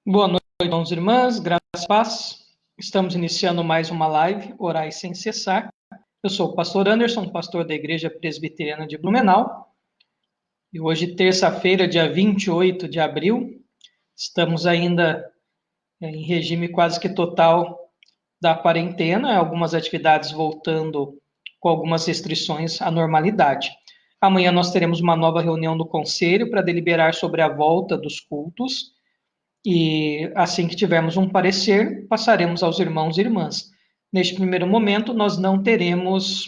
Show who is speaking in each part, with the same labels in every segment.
Speaker 1: Boa noite, irmãos e irmãs, graças e paz. Estamos iniciando mais uma live, Orai Sem Cessar. Eu sou o pastor Anderson, pastor da Igreja Presbiteriana de Blumenau. E hoje, terça-feira, dia 28 de abril, estamos ainda em regime quase que total da quarentena, algumas atividades voltando com algumas restrições à normalidade. Amanhã nós teremos uma nova reunião do Conselho para deliberar sobre a volta dos cultos. E assim que tivermos um parecer, passaremos aos irmãos e irmãs. Neste primeiro momento, nós não teremos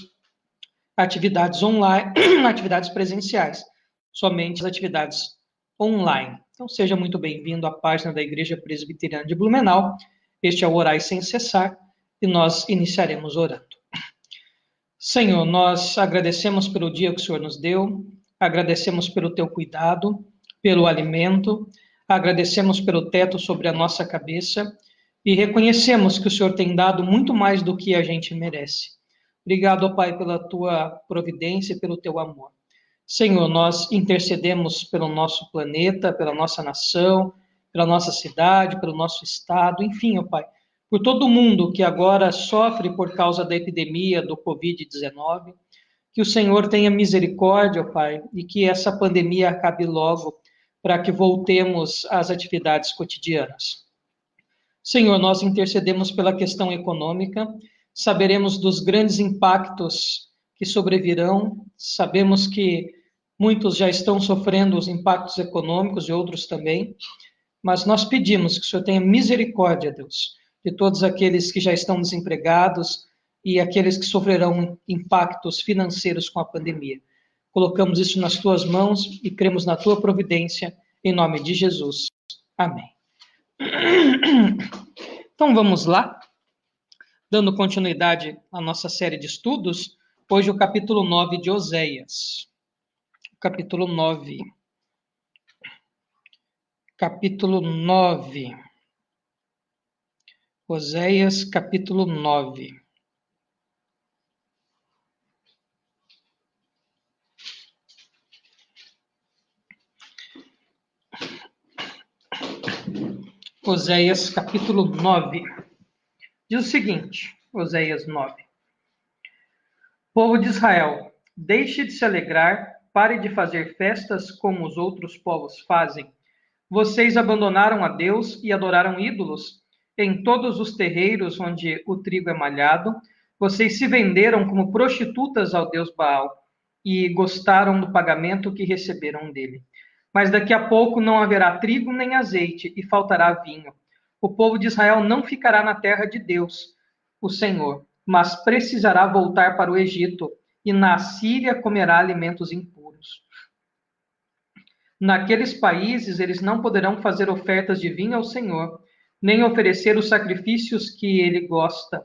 Speaker 1: atividades online, atividades presenciais, somente as atividades online. Então, seja muito bem-vindo à página da Igreja Presbiteriana de Blumenau. Este é o Orai Sem Cessar e nós iniciaremos orando. Senhor, nós agradecemos pelo dia que o Senhor nos deu, agradecemos pelo teu cuidado, pelo alimento, agradecemos pelo teto sobre a nossa cabeça e reconhecemos que o Senhor tem dado muito mais do que a gente merece. Obrigado, ó Pai, pela tua providência e pelo teu amor. Senhor, nós intercedemos pelo nosso planeta, pela nossa nação, pela nossa cidade, pelo nosso estado, enfim, ó Pai, por todo mundo que agora sofre por causa da epidemia do Covid-19, que o Senhor tenha misericórdia, ó Pai, e que essa pandemia acabe logo, para que voltemos às atividades cotidianas. Senhor, nós intercedemos pela questão econômica, saberemos dos grandes impactos que sobrevirão, sabemos que muitos já estão sofrendo os impactos econômicos e outros também, mas nós pedimos que o Senhor tenha misericórdia, Deus, de todos aqueles que já estão desempregados e aqueles que sofrerão impactos financeiros com a pandemia. Colocamos isso nas tuas mãos e cremos na tua providência, em nome de Jesus. Amém. Então vamos lá, dando continuidade à nossa série de estudos, hoje o capítulo 9 de Oséias. Capítulo 9. Capítulo 9. Oséias, capítulo 9. Oséias, capítulo 9. Diz o seguinte, Oséias 9. Povo de Israel, deixe de se alegrar, pare de fazer festas como os outros povos fazem. Vocês abandonaram a Deus e adoraram ídolos. Em todos os terreiros onde o trigo é malhado, vocês se venderam como prostitutas ao Deus Baal e gostaram do pagamento que receberam dele. Mas daqui a pouco não haverá trigo nem azeite e faltará vinho. O povo de Israel não ficará na terra de Deus, o Senhor, mas precisará voltar para o Egito e na Síria comerá alimentos impuros. Naqueles países eles não poderão fazer ofertas de vinho ao Senhor, nem oferecer os sacrifícios que ele gosta.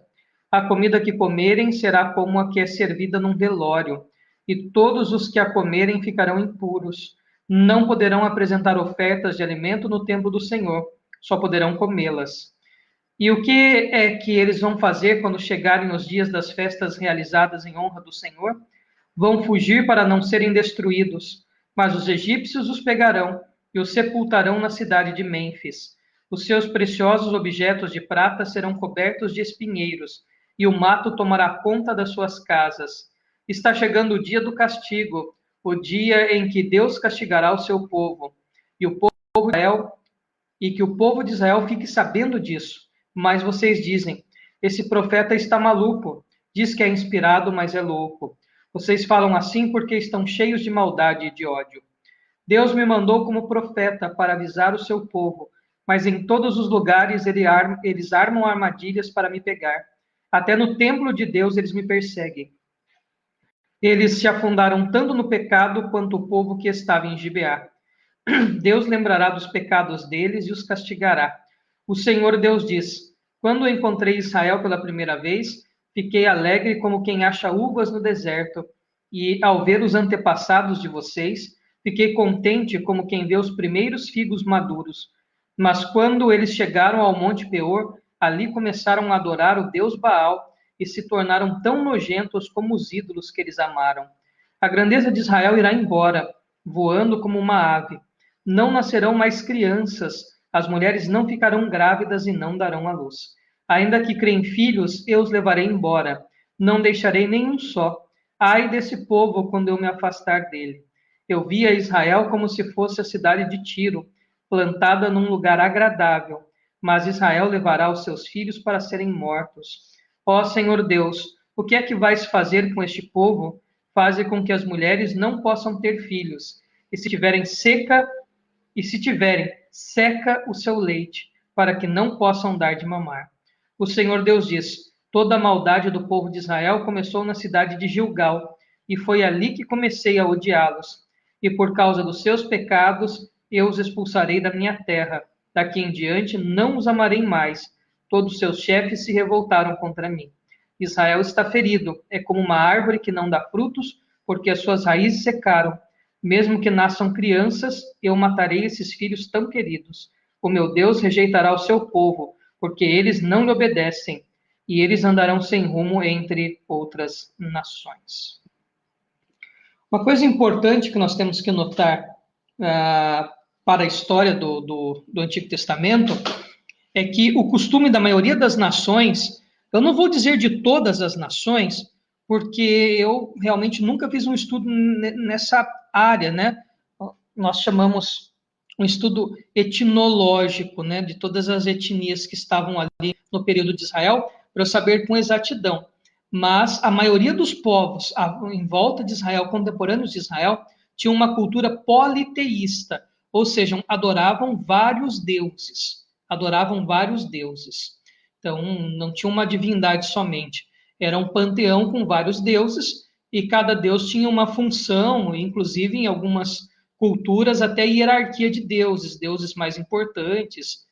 Speaker 1: A comida que comerem será como a que é servida num velório, e todos os que a comerem ficarão impuros. Não poderão apresentar ofertas de alimento no templo do Senhor, só poderão comê-las. E o que é que eles vão fazer quando chegarem os dias das festas realizadas em honra do Senhor? Vão fugir para não serem destruídos, mas os egípcios os pegarão e os sepultarão na cidade de Mênfis. Os seus preciosos objetos de prata serão cobertos de espinheiros, e o mato tomará conta das suas casas. Está chegando o dia do castigo, o dia em que Deus castigará o seu povo, e o povo de Israel, e que o povo de Israel fique sabendo disso. Mas vocês dizem, esse profeta está maluco, diz que é inspirado, mas é louco. Vocês falam assim porque estão cheios de maldade e de ódio. Deus me mandou como profeta para avisar o seu povo, mas em todos os lugares eles armam armadilhas para me pegar. Até no templo de Deus eles me perseguem. Eles se afundaram tanto no pecado quanto o povo que estava em Gibeá. Deus lembrará dos pecados deles e os castigará. O Senhor Deus diz: quando encontrei Israel pela primeira vez, fiquei alegre como quem acha uvas no deserto, e ao ver os antepassados de vocês, fiquei contente como quem vê os primeiros figos maduros. Mas quando eles chegaram ao Monte Peor, ali começaram a adorar o Deus Baal e se tornaram tão nojentos como os ídolos que eles amaram. A grandeza de Israel irá embora, voando como uma ave. Não nascerão mais crianças, as mulheres não ficarão grávidas e não darão à luz. Ainda que criem filhos, eu os levarei embora. Não deixarei nenhum só. Ai desse povo quando eu me afastar dele. Eu via Israel como se fosse a cidade de Tiro, plantada num lugar agradável, mas Israel levará os seus filhos para serem mortos. Ó Senhor Deus, o que é que vais fazer com este povo? Faze com que as mulheres não possam ter filhos, e se tiverem, seca o seu leite, para que não possam dar de mamar. O Senhor Deus diz: toda a maldade do povo de Israel começou na cidade de Gilgal, e foi ali que comecei a odiá-los. E por causa dos seus pecados, eu os expulsarei da minha terra. Daqui em diante não os amarei mais. Todos seus chefes se revoltaram contra mim. Israel está ferido, é como uma árvore que não dá frutos, porque as suas raízes secaram. Mesmo que nasçam crianças, eu matarei esses filhos tão queridos. O meu Deus rejeitará o seu povo, porque eles não lhe obedecem, e eles andarão sem rumo entre outras nações. Uma coisa importante que nós temos que notar para a história do Antigo Testamento é que o costume da maioria das nações, eu não vou dizer de todas as nações, porque eu realmente nunca fiz um estudo nessa área, né? Nós chamamos um estudo etnológico, né, de todas as etnias que estavam ali no período de Israel, para eu saber com exatidão. Mas a maioria dos povos em volta de Israel, contemporâneos de Israel, tinha uma cultura politeísta, ou seja, adoravam vários deuses. Adoravam vários deuses. Então, não tinha uma divindade somente. Era um panteão com vários deuses, e cada deus tinha uma função, inclusive em algumas culturas, até hierarquia de deuses, deuses mais importantes,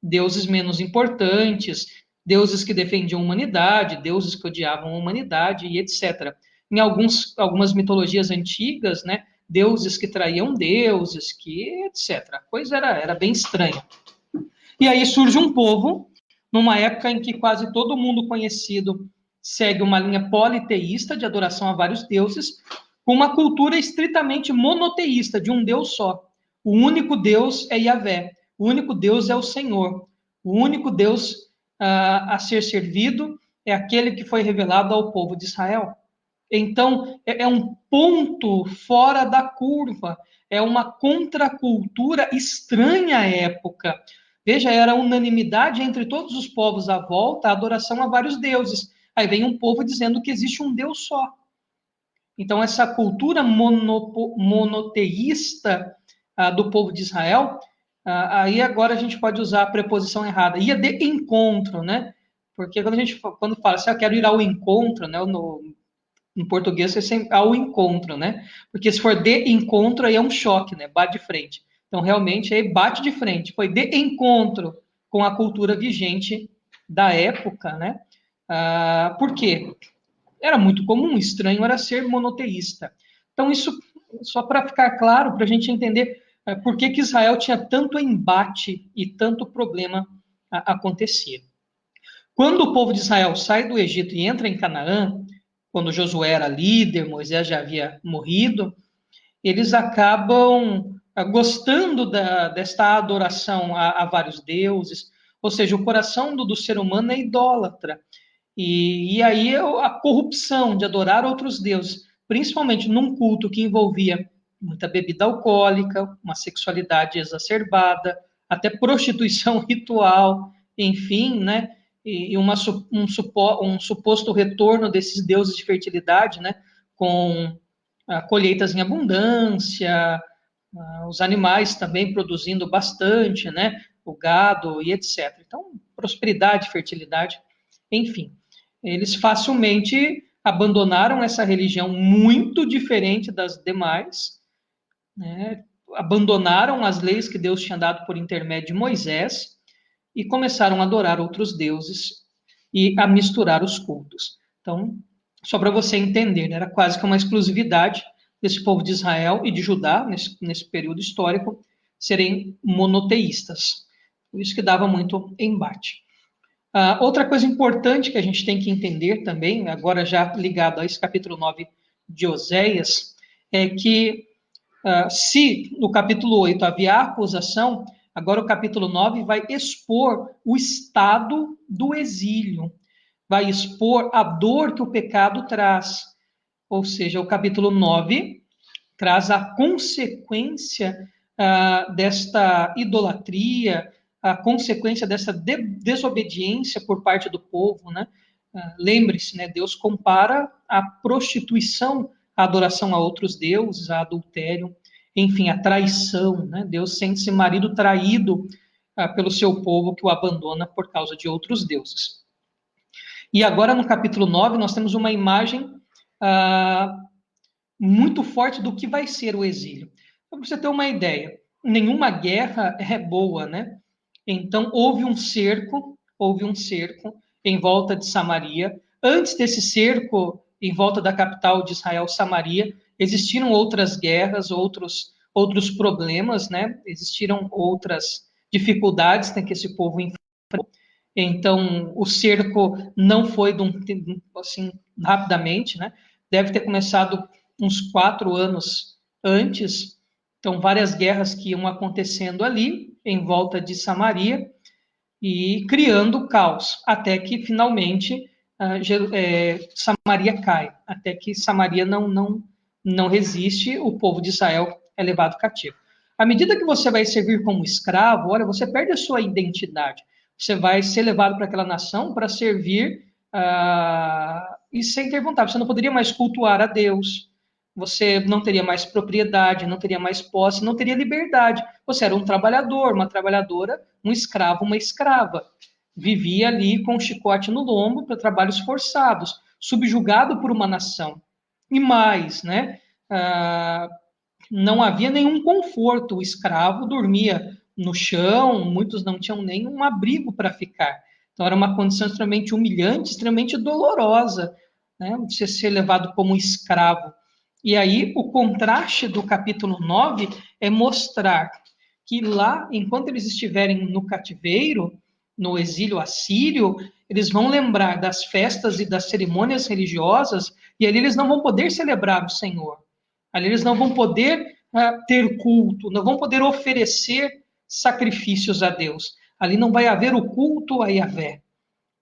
Speaker 1: deuses menos importantes, deuses que defendiam a humanidade, deuses que odiavam a humanidade, e etc. Em algumas mitologias antigas, né, deuses que traíam deuses, que etc. A coisa era bem estranha. E aí surge um povo, numa época em que quase todo mundo conhecido segue uma linha politeísta de adoração a vários deuses, com uma cultura estritamente monoteísta, de um Deus só. O único Deus é Yahvé, o único Deus é o Senhor, o único Deus a ser servido é aquele que foi revelado ao povo de Israel. Então, é um ponto fora da curva, é uma contracultura estranha à época. Veja, era unanimidade entre todos os povos à volta, a adoração a vários deuses. Aí vem um povo dizendo que existe um Deus só. Então, essa cultura monoteísta do povo de Israel, aí agora a gente pode usar a preposição errada. Ia de encontro, né? Porque quando fala assim, eu quero ir ao encontro, né? No português é sempre ao encontro, né? Porque se for de encontro, aí é um choque, né? Bate de frente. Então, realmente, aí bate de frente. Foi de encontro com a cultura vigente da época, né? Por quê? Era muito comum, estranho era ser monoteísta. Então, isso, só para ficar claro, para a gente entender por que Israel tinha tanto embate e tanto problema acontecia. Quando o povo de Israel sai do Egito e entra em Canaã, quando Josué era líder, Moisés já havia morrido, eles acabam gostando desta adoração a vários deuses, ou seja, o coração do ser humano é idólatra. E aí a corrupção de adorar outros deuses, principalmente num culto que envolvia muita bebida alcoólica, uma sexualidade exacerbada, até prostituição ritual, enfim, né? E um suposto retorno desses deuses de fertilidade, né? Com colheitas em abundância, os animais também produzindo bastante, né? O gado e etc. Então, prosperidade, fertilidade, enfim. Eles facilmente abandonaram essa religião muito diferente das demais, né? Abandonaram as leis que Deus tinha dado por intermédio de Moisés e começaram a adorar outros deuses e a misturar os cultos. Então, só para você entender, né, era quase que uma exclusividade desse povo de Israel e de Judá, nesse período histórico, serem monoteístas. Por isso que dava muito embate. Outra coisa importante que a gente tem que entender também, agora já ligado a esse capítulo 9 de Oséias, é que se no capítulo 8 havia acusação, agora o capítulo 9 vai expor o estado do exílio, vai expor a dor que o pecado traz. Ou seja, o capítulo 9 traz a consequência desta idolatria, a consequência dessa desobediência por parte do povo, né? Lembre-se, né? Deus compara a prostituição, a adoração a outros deuses, a adultério, enfim, a traição, né? Deus sente-se marido traído pelo seu povo que o abandona por causa de outros deuses. E agora, no capítulo 9, nós temos uma imagem muito forte do que vai ser o exílio. Para você ter uma ideia, nenhuma guerra é boa, né? Então, houve um cerco em volta de Samaria. Antes desse cerco, em volta da capital de Israel, Samaria, existiram outras guerras, outros problemas, né? Existiram outras dificuldades que esse povo enfrentou. Então, o cerco não foi assim, rapidamente, né? Deve ter começado uns 4 anos antes. Então, várias guerras que iam acontecendo ali, em volta de Samaria, e criando caos, até que finalmente Samaria cai, até que Samaria não resiste, o povo de Israel é levado cativo. À medida que você vai servir como escravo, olha, você perde a sua identidade. Você vai ser levado para aquela nação para servir e sem ter vontade. Você não poderia mais cultuar a Deus, você não teria mais propriedade, não teria mais posse, não teria liberdade. Você era um trabalhador, uma trabalhadora, um escravo, uma escrava. Vivia ali com um chicote no lombo para trabalhos forçados, subjugado por uma nação. E mais, né? Não havia nenhum conforto. O escravo dormia no chão, muitos não tinham nem um abrigo para ficar. Então era uma condição extremamente humilhante, extremamente dolorosa, né? Você ser levado como escravo. E aí, o contraste do capítulo 9 é mostrar que lá, enquanto eles estiverem no cativeiro, no exílio assírio, eles vão lembrar das festas e das cerimônias religiosas, e ali eles não vão poder celebrar o Senhor. Ali eles não vão poder ter culto, não vão poder oferecer sacrifícios a Deus. Ali não vai haver o culto a Yahvé.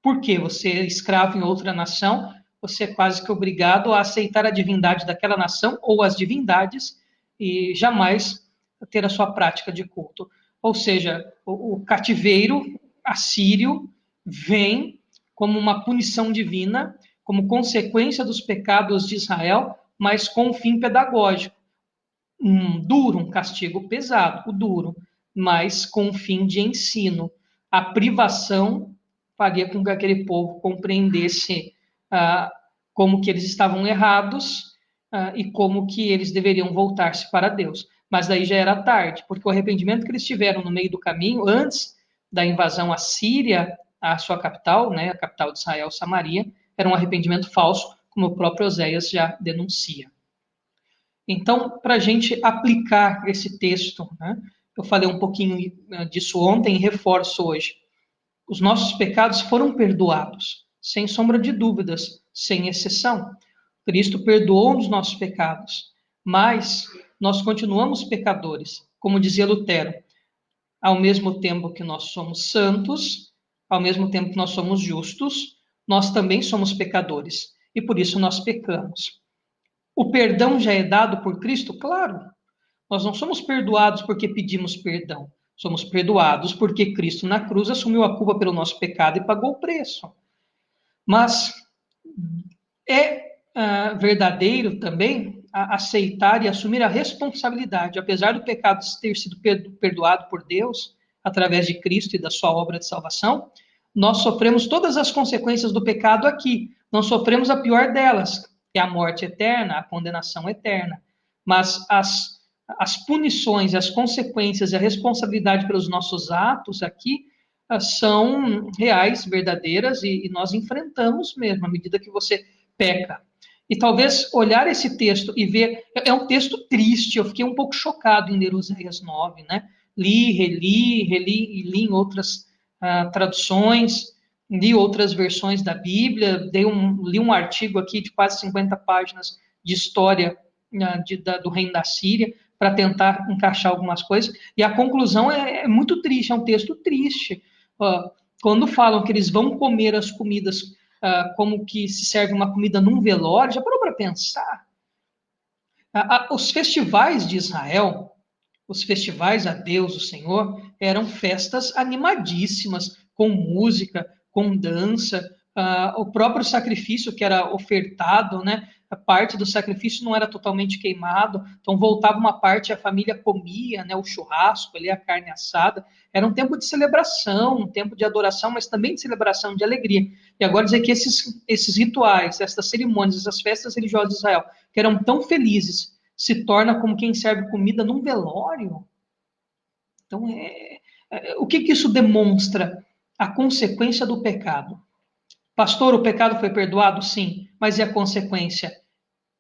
Speaker 1: Por quê? Você é escravo em outra nação, você é quase que obrigado a aceitar a divindade daquela nação ou as divindades e jamais ter a sua prática de culto. Ou seja, o cativeiro assírio vem como uma punição divina, como consequência dos pecados de Israel, mas com um fim pedagógico. Um castigo pesado, o duro, mas com um fim de ensino. A privação faria com que aquele povo compreendesse como que eles estavam errados e como que eles deveriam voltar-se para Deus. Mas daí já era tarde, porque o arrependimento que eles tiveram no meio do caminho, antes da invasão assíria à sua capital, né, a capital de Israel, Samaria, era um arrependimento falso, como o próprio Oséias já denuncia. Então, para a gente aplicar esse texto, né, eu falei um pouquinho disso ontem e reforço hoje. Os nossos pecados foram perdoados, sem sombra de dúvidas, sem exceção. Cristo perdoou os nossos pecados, mas nós continuamos pecadores. Como dizia Lutero, ao mesmo tempo que nós somos santos, ao mesmo tempo que nós somos justos, nós também somos pecadores, e por isso nós pecamos. O perdão já é dado por Cristo? Claro. Nós não somos perdoados porque pedimos perdão. Somos perdoados porque Cristo na cruz assumiu a culpa pelo nosso pecado e pagou o preço. Mas é verdadeiro também aceitar e assumir a responsabilidade. Apesar do pecado ter sido perdoado por Deus, através de Cristo e da sua obra de salvação, nós sofremos todas as consequências do pecado aqui. Não sofremos a pior delas, que é a morte eterna, a condenação eterna. Mas as punições, as consequências e a responsabilidade pelos nossos atos aqui são reais, verdadeiras, e nós enfrentamos mesmo à medida que você peca. E talvez olhar esse texto e ver, é um texto triste, eu fiquei um pouco chocado em ler Oséias 9, né? Reli e li em outras traduções, li outras versões da Bíblia, li um artigo aqui de quase 50 páginas de história do reino da Síria, para tentar encaixar algumas coisas, e a conclusão é muito triste, é um texto triste. Quando falam que eles vão comer as comidas como que se serve uma comida num velório, já parou para pensar? Os festivais de Israel, os festivais a Deus, o Senhor, eram festas animadíssimas, com música, com dança, o próprio sacrifício que era ofertado, né? A parte do sacrifício não era totalmente queimado, então voltava uma parte, a família comia, né? O churrasco, ali, a carne assada. Era um tempo de celebração, um tempo de adoração, mas também de celebração, de alegria. E agora dizer que esses rituais, essas cerimônias, essas festas religiosas de Israel, que eram tão felizes, se torna como quem serve comida num velório. Então, o que isso demonstra? A consequência do pecado. Pastor, o pecado foi perdoado? Sim, mas e a consequência?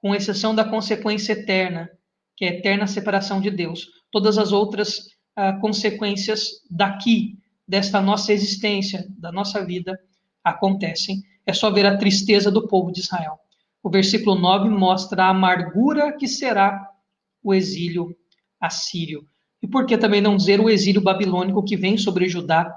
Speaker 1: Com exceção da consequência eterna, que é a eterna separação de Deus. Todas as outras consequências daqui, desta nossa existência, da nossa vida, acontecem. É só ver a tristeza do povo de Israel. O versículo 9 mostra a amargura que será o exílio assírio. E por que também não dizer o exílio babilônico que vem sobre Judá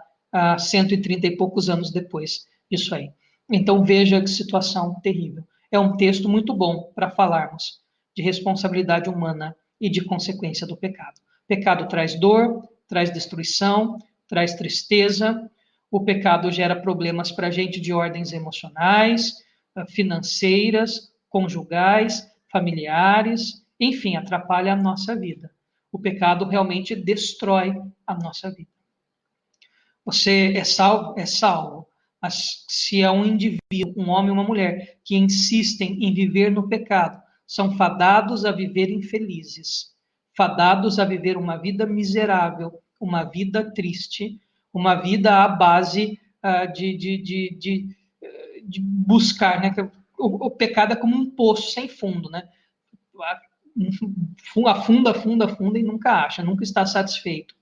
Speaker 1: 130 e poucos anos depois disso aí. Então veja que situação terrível. É um texto muito bom para falarmos de responsabilidade humana e de consequência do pecado. O pecado traz dor, traz destruição, traz tristeza. O pecado gera problemas para a gente de ordens emocionais, financeiras, conjugais, familiares, enfim, atrapalha a nossa vida. O pecado realmente destrói a nossa vida. Você é salvo? É salvo. Mas se é um indivíduo, um homem ou uma mulher, que insistem em viver no pecado, são fadados a viver infelizes, fadados a viver uma vida miserável, uma vida triste, uma vida à base de buscar, né? O pecado é como um poço sem fundo, né? Afunda e nunca acha, nunca está satisfeito.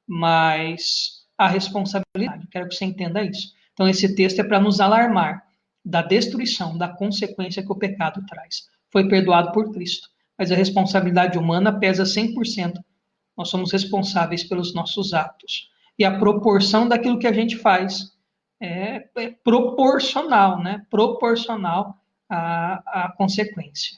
Speaker 1: Mas a responsabilidade, quero que você entenda isso. Então, esse texto é para nos alarmar da destruição, da consequência que o pecado traz. Foi perdoado por Cristo, mas a responsabilidade humana pesa 100%. Nós somos responsáveis pelos nossos atos. E a proporção daquilo que a gente faz é proporcional, né? Proporcional à consequência.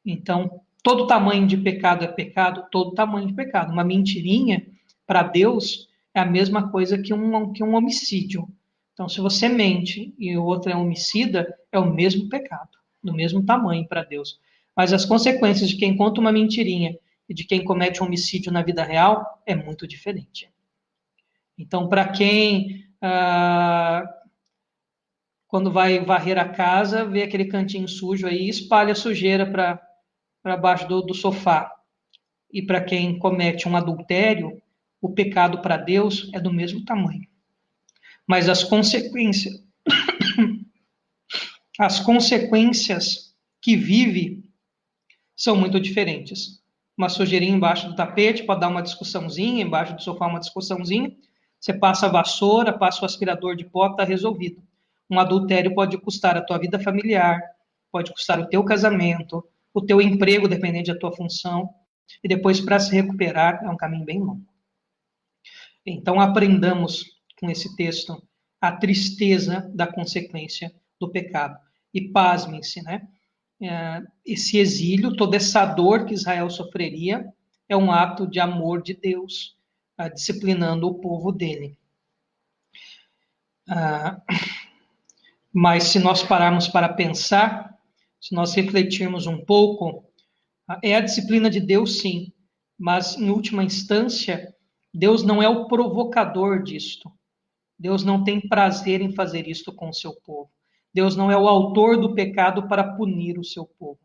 Speaker 1: Então, todo tamanho de pecado é pecado, todo tamanho de pecado. Uma mentirinha, para Deus, é a mesma coisa que um homicídio. Então, se você mente e o outro é homicida, é o mesmo pecado, do mesmo tamanho para Deus. Mas as consequências de quem conta uma mentirinha e de quem comete um homicídio na vida real é muito diferente. Então, para quem, quando vai varrer a casa, vê aquele cantinho sujo aí, espalha sujeira para baixo do sofá. E para quem comete um adultério, o pecado para Deus é do mesmo tamanho. Mas as consequências que vive são muito diferentes. Uma sujeirinha embaixo do tapete pode dar uma discussãozinha, embaixo do sofá uma discussãozinha. Você passa a vassoura, passa o aspirador de pó, está resolvido. Um adultério pode custar a tua vida familiar, pode custar o teu casamento, o teu emprego, dependendo da tua função. E depois, para se recuperar, é um caminho bem longo. Então, aprendamos com esse texto a tristeza da consequência do pecado. E pasmem-se, né? Esse exílio, toda essa dor que Israel sofreria, é um ato de amor de Deus, disciplinando o povo dele. Mas se nós pararmos para pensar, se nós refletirmos um pouco, é a disciplina de Deus, sim, mas em última instância, Deus não é o provocador disto. Deus não tem prazer em fazer isto com o seu povo. Deus não é o autor do pecado para punir o seu povo.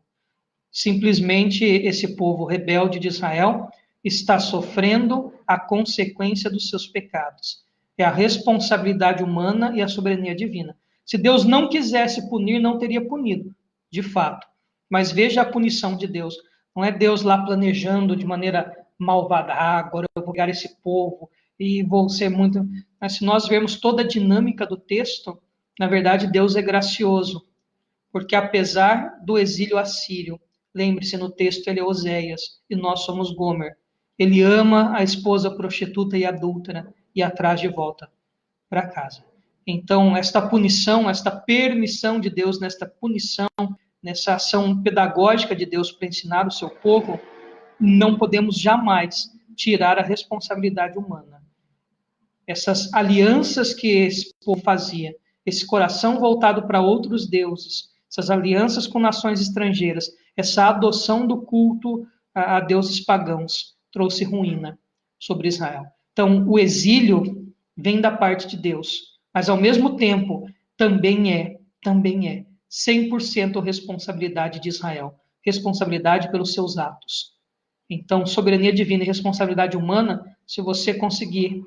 Speaker 1: Simplesmente esse povo rebelde de Israel está sofrendo a consequência dos seus pecados. É a responsabilidade humana e a soberania divina. Se Deus não quisesse punir, não teria punido, de fato. Mas veja a punição de Deus. Não é Deus lá planejando de maneira malvada. Agora eu vou pegar esse povo e vou ser muito... Mas se nós vermos toda a dinâmica do texto, na verdade, Deus é gracioso. Porque apesar do exílio assírio, lembre-se, no texto ele é Oséias e nós somos Gomer. Ele ama a esposa prostituta e adúltera e a traz de volta para casa. Então, esta punição, esta permissão de Deus, nesta punição, nessa ação pedagógica de Deus para ensinar o seu povo, não podemos jamais tirar a responsabilidade humana. Essas alianças que esse povo fazia, esse coração voltado para outros deuses, essas alianças com nações estrangeiras, essa adoção do culto a deuses pagãos, trouxe ruína sobre Israel. Então, o exílio vem da parte de Deus, mas ao mesmo tempo também é 100% responsabilidade de Israel, responsabilidade pelos seus atos. Então, soberania divina e responsabilidade humana, se você conseguir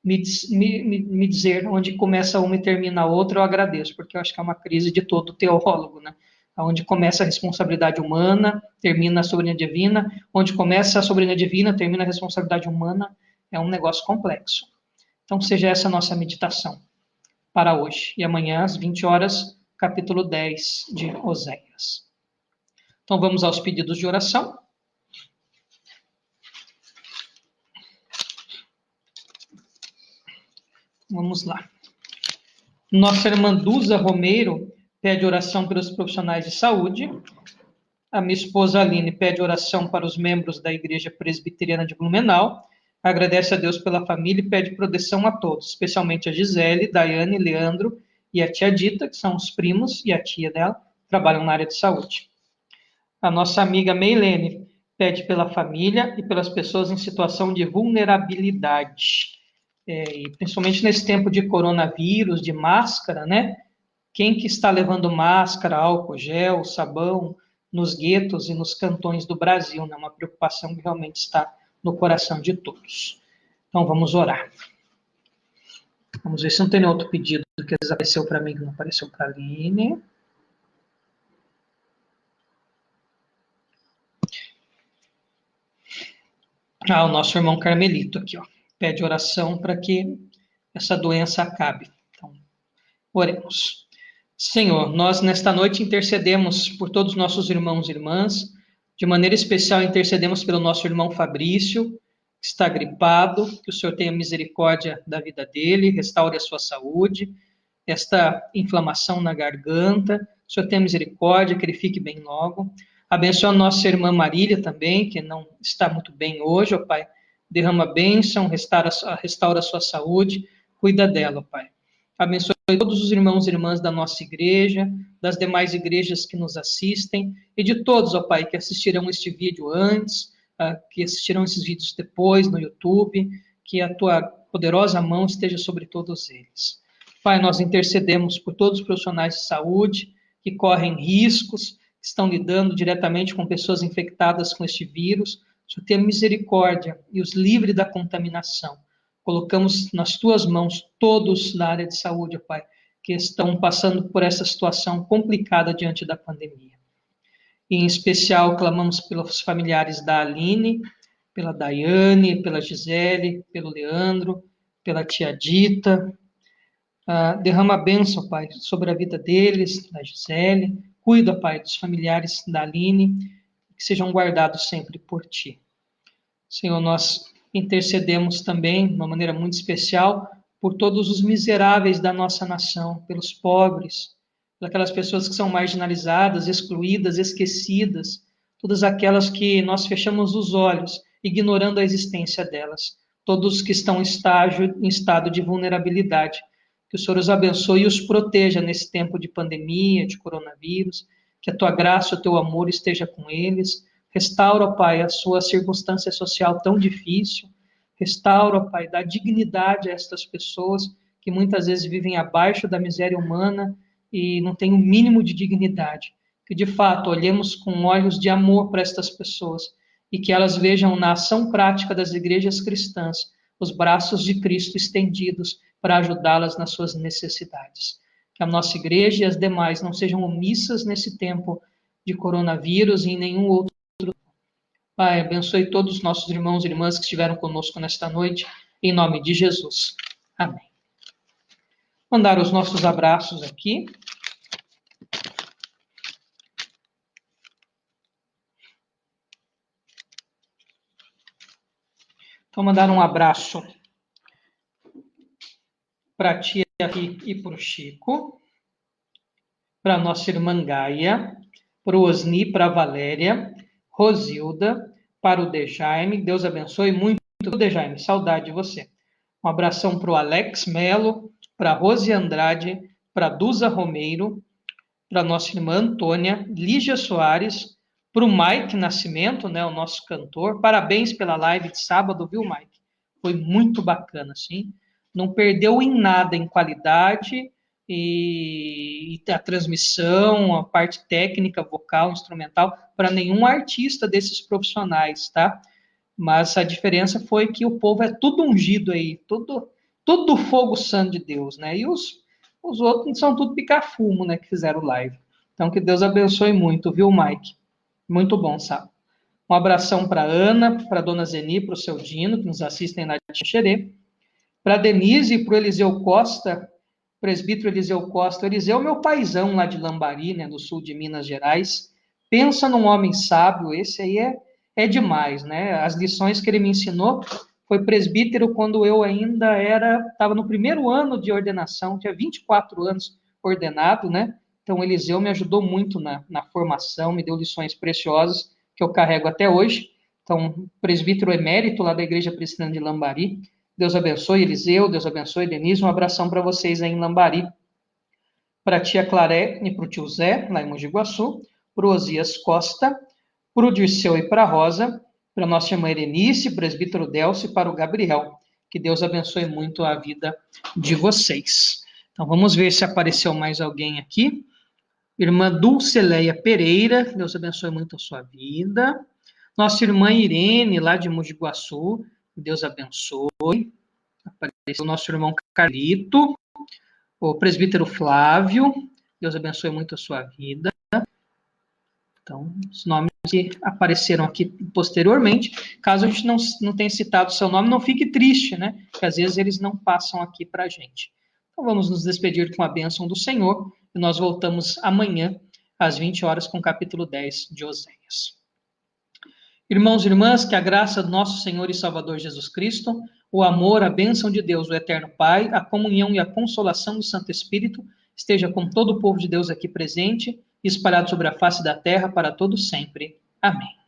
Speaker 1: me dizer onde começa uma e termina a outra, eu agradeço, porque eu acho que é uma crise de todo teólogo, né? Onde começa a responsabilidade humana, termina a soberania divina, onde começa a soberania divina, termina a responsabilidade humana, é um negócio complexo. Então, seja essa a nossa meditação para hoje. E amanhã, às 20 horas, capítulo 10 de Oséias. Então, vamos aos pedidos de oração. Vamos lá. Nossa irmã Duza Romeiro pede oração pelos profissionais de saúde. A minha esposa Aline pede oração para os membros da Igreja Presbiteriana de Blumenau. Agradece a Deus pela família e pede proteção a todos, especialmente a Gisele, Daiane, Leandro e a tia Dita, que são os primos, e a tia dela, que trabalham na área de saúde. A nossa amiga Meilene pede pela família e pelas pessoas em situação de vulnerabilidade. E principalmente nesse tempo de coronavírus, de máscara, né? Quem que está levando máscara, álcool, gel, sabão nos guetos e nos cantões do Brasil, né? Uma preocupação que realmente está no coração de todos. Então, vamos orar. Vamos ver se não tem nenhum outro pedido que apareceu para mim, que não apareceu para a Aline. O nosso irmão Carmelito aqui, ó, pede oração para que essa doença acabe. Então, oremos. Senhor, nós nesta noite intercedemos por todos os nossos irmãos e irmãs, de maneira especial intercedemos pelo nosso irmão Fabrício, que está gripado, que o Senhor tenha misericórdia da vida dele, restaure a sua saúde, esta inflamação na garganta, o Senhor tenha misericórdia, que ele fique bem logo. Abençoa a nossa irmã Marília também, que não está muito bem hoje, ó Pai. Derrama a bênção, restaura a sua saúde, cuida dela, ó Pai. Abençoe todos os irmãos e irmãs da nossa igreja, das demais igrejas que nos assistem, e de todos, ó Pai, que assistirão este vídeo antes, que assistirão esses vídeos depois no YouTube, que a Tua poderosa mão esteja sobre todos eles. Pai, nós intercedemos por todos os profissionais de saúde que correm riscos, que estão lidando diretamente com pessoas infectadas com este vírus. O Senhor tenha misericórdia e os livre da contaminação. Colocamos nas Tuas mãos todos da área de saúde, ó Pai, que estão passando por essa situação complicada diante da pandemia. E, em especial, clamamos pelos familiares da Aline, pela Daiane, pela Gisele, pelo Leandro, pela tia Dita. Derrama a bênção, Pai, sobre a vida deles, da Gisele. Cuida, Pai, dos familiares da Aline, que sejam guardados sempre por Ti. Senhor, nós intercedemos também, de uma maneira muito especial, por todos os miseráveis da nossa nação, pelos pobres, por aquelas pessoas que são marginalizadas, excluídas, esquecidas, todas aquelas que nós fechamos os olhos, ignorando a existência delas, todos que estão em estado de vulnerabilidade. Que o Senhor os abençoe e os proteja nesse tempo de pandemia, de coronavírus, que a Tua graça e o Teu amor esteja com eles. Restaura, Pai, a sua circunstância social tão difícil. Restaura, Pai, dá dignidade a estas pessoas que muitas vezes vivem abaixo da miséria humana e não têm o mínimo de dignidade. Que, de fato, olhemos com olhos de amor para estas pessoas e que elas vejam na ação prática das igrejas cristãs os braços de Cristo estendidos, para ajudá-las nas suas necessidades. Que a nossa igreja e as demais não sejam omissas nesse tempo de coronavírus e em nenhum outro. Pai, abençoe todos os nossos irmãos e irmãs que estiveram conosco nesta noite, em nome de Jesus. Amém. Mandar os nossos abraços aqui. Então, mandar um abraço para a tia aqui e para o Chico, para a nossa irmã Gaia, para o Osni, para a Valéria, Rosilda, para o Dejaime. Deus abençoe muito, Dejaime. Saudade de você. Um abração para o Alex Melo, para a Rose Andrade, para a Duza Romeiro, para a nossa irmã Antônia, Lígia Soares, para o Mike Nascimento, né, o nosso cantor. Parabéns pela live de sábado, viu, Mike? Foi muito bacana, sim. Não perdeu em nada em qualidade e a transmissão, a parte técnica, vocal, instrumental, para nenhum artista desses profissionais, tá? Mas a diferença foi que o povo é tudo ungido aí, tudo fogo santo de Deus, né? E os outros são tudo pica-fumo, né, que fizeram live. Então, que Deus abençoe muito, viu, Mike? Muito bom, sabe? Um abração para Ana, para a dona Zeni, para o seu Dino, que nos assistem na Xerê. Para a Denise e para o Eliseu Costa, presbítero Eliseu Costa. O Eliseu é meu paizão lá de Lambari, né, no sul de Minas Gerais. Pensa num homem sábio, esse aí é demais, né? As lições que ele me ensinou, foi presbítero quando eu ainda estava no primeiro ano de ordenação, tinha 24 anos ordenado, né? Então, o Eliseu me ajudou muito na formação, me deu lições preciosas que eu carrego até hoje. Então, presbítero emérito lá da Igreja Presbiteriana de Lambari. Deus abençoe, Eliseu, Deus abençoe, Denise. Um abração para vocês aí em Lambari. Para a tia Claré e para o tio Zé, lá em Mogi Guaçu. Para o Osias Costa, para o Dirceu e para a Rosa. Para a nossa irmã Erenice, presbítero Delcio e para o Gabriel. Que Deus abençoe muito a vida de vocês. Então, vamos ver se apareceu mais alguém aqui. Irmã Dulceleia Pereira, Deus abençoe muito a sua vida. Nossa irmã Irene, lá de Mogi Guaçu, Deus abençoe. Apareceu o nosso irmão Carlito, o presbítero Flávio, Deus abençoe muito a sua vida. Então, os nomes que apareceram aqui posteriormente, caso a gente não tenha citado o seu nome, não fique triste, né? Porque às vezes eles não passam aqui para a gente. Então, vamos nos despedir com a bênção do Senhor e nós voltamos amanhã, às 20 horas, com o capítulo 10 de Oséias. Irmãos e irmãs, que a graça do nosso Senhor e Salvador Jesus Cristo, o amor, a bênção de Deus, o Eterno Pai, a comunhão e a consolação do Santo Espírito esteja com todo o povo de Deus aqui presente e espalhado sobre a face da terra para todos sempre. Amém.